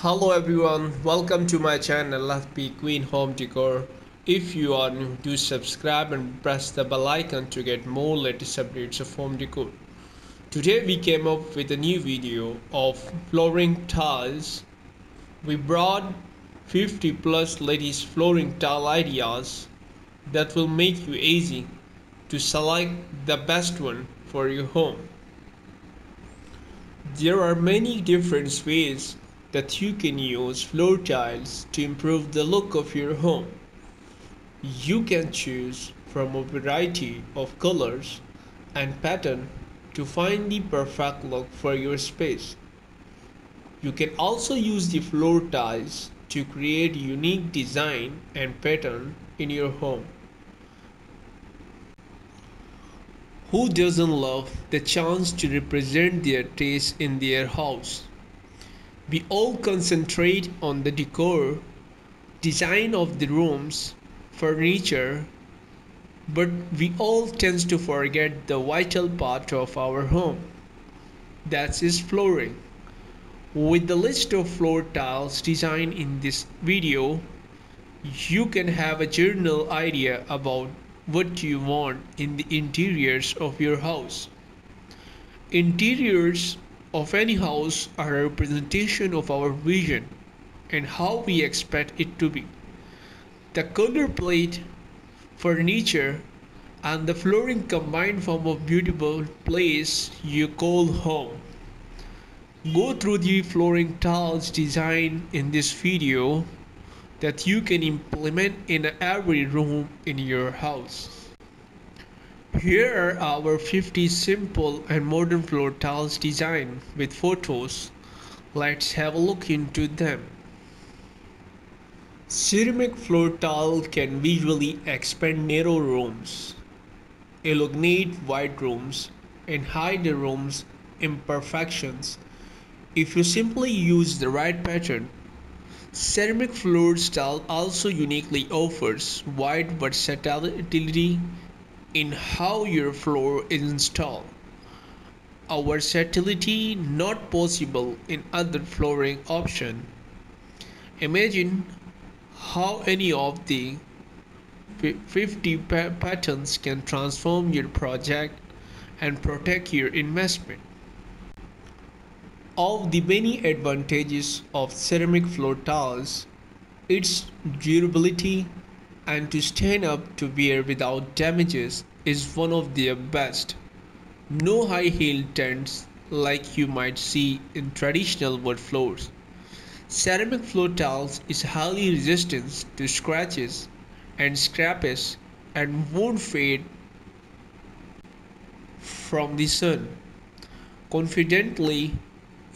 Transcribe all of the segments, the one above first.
Hello everyone, welcome to my channel FP Queen Home Decor. If you are new, do subscribe and press the bell icon to get more latest updates of home decor. Today we came up with a new video of flooring tiles. We brought 50 plus latest flooring tile ideas that will make you easy to select the best one for your home. There are many different ways that you can use floor tiles to improve the look of your home. You can choose from a variety of colors and patterns to find the perfect look for your space. You can also use the floor tiles to create unique design and pattern in your home. Who doesn't love the chance to represent their taste in their house? We all concentrate on the decor, design of the rooms, furniture, but we all tend to forget the vital part of our home. That is flooring. With the list of floor tiles designed in this video, you can have a general idea about what you want in the interiors of your house. Interiors of any house are a representation of our vision and how we expect it to be. The color palette, furniture, and the flooring combine form a beautiful place you call home. Go through the flooring tiles design in this video that you can implement in every room in your house. Here are our 50 simple and modern floor tiles design with photos. Let's have a look into them. Ceramic floor tile can visually expand narrow rooms, illuminate wide rooms, and hide the room's imperfections if you simply use the right pattern. Ceramic floor tile also uniquely offers wide versatility in how your floor is installed. A versatility not possible in other flooring options. Imagine how any of the 50 patterns can transform your project and protect your investment. Of the many advantages of ceramic floor tiles, its durability and to stand up to wear without damages is one of their best. No high heel tents like you might see in traditional wood floors. Ceramic floor tiles is highly resistant to scratches and scrapes and won't fade from the sun. Confidently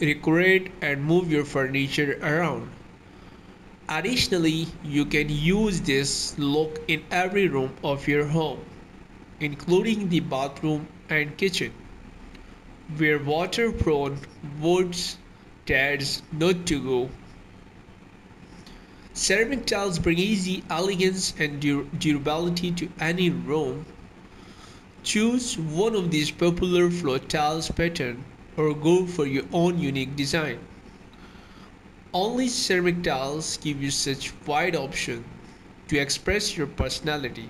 decorate and move your furniture around. Additionally, you can use this look in every room of your home, including the bathroom and kitchen, where water-prone woods tends not to go. Ceramic tiles bring easy elegance and durability to any room. Choose one of these popular floor tiles pattern or go for your own unique design. Only ceramic tiles give you such wide option to express your personality.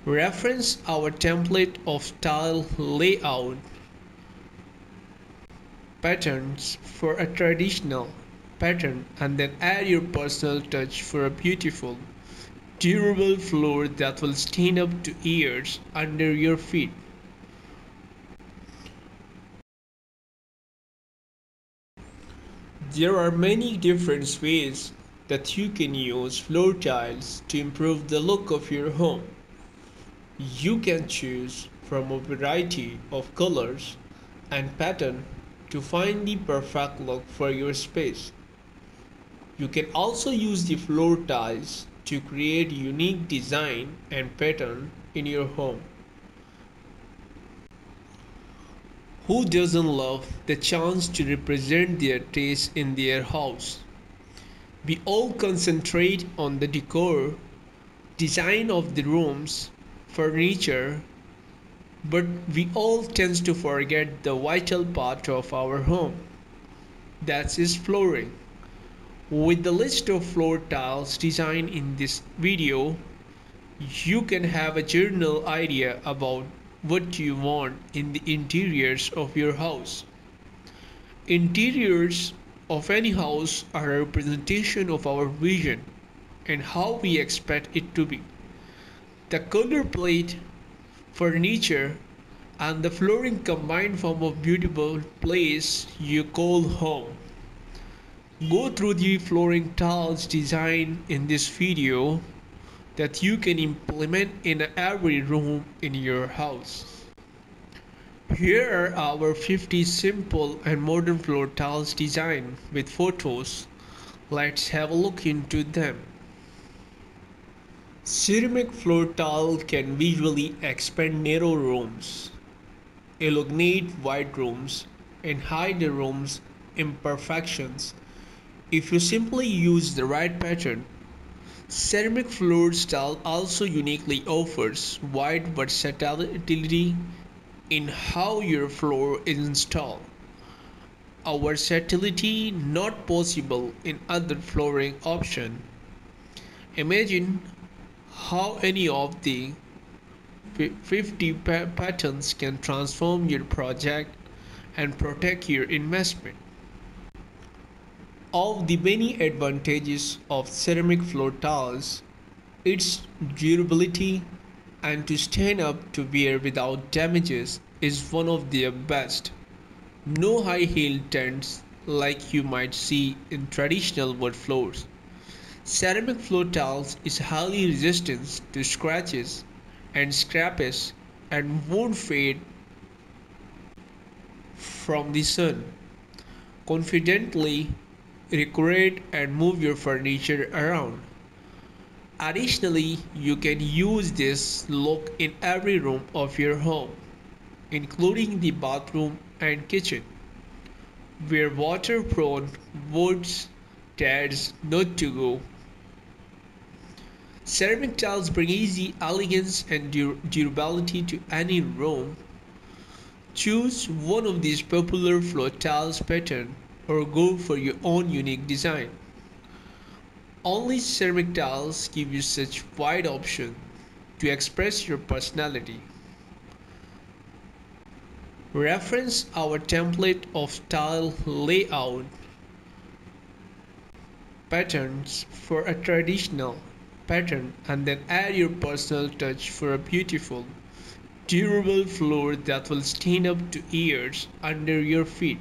Reference our template of tile layout patterns for a traditional pattern and then add your personal touch for a beautiful, durable floor that will stand up to years under your feet. There are many different ways that you can use floor tiles to improve the look of your home. You can choose from a variety of colors and patterns to find the perfect look for your space. You can also use the floor tiles to create unique design and pattern in your home. Who doesn't love the chance to represent their taste in their house? We all concentrate on the decor, design of the rooms, furniture, but we all tend to forget the vital part of our home. that is flooring. With the list of floor tiles designed in this video, you can have a general idea about what you want in the interiors of your house. Interiors of any house are a representation of our vision and how we expect it to be. The color palette, furniture, and the flooring combined form a beautiful place you call home. Go through the flooring tiles designed in this video that you can implement in every room in your house. Here are our 50 simple and modern floor tiles design with photos. Let's have a look into them. Ceramic floor tile can visually expand narrow rooms, illuminate wide rooms, and hide the room's imperfections. If you simply use the right pattern, ceramic floor tile also uniquely offers wide versatility in how your floor is installed. A versatility not possible in other flooring options. Imagine how any of the 50 patterns can transform your project and protect your investment. Of the many advantages of ceramic floor tiles, its durability and to stand up to wear without damages is one of their best. No high heel tents like you might see in traditional wood floors. Ceramic floor tiles is highly resistant to scratches and scrapes and won't fade from the sun. Confidently decorate and move your furniture around. Additionally, you can use this look in every room of your home, including the bathroom and kitchen, where water-prone woods tends not to go. Ceramic tiles bring easy elegance and durability to any room. Choose one of these popular floor tiles pattern or go for your own unique design. Only ceramic tiles give you such wide option to express your personality. Reference our template of tile layout patterns for a traditional pattern and then add your personal touch for a beautiful, durable floor that will stand up to years under your feet.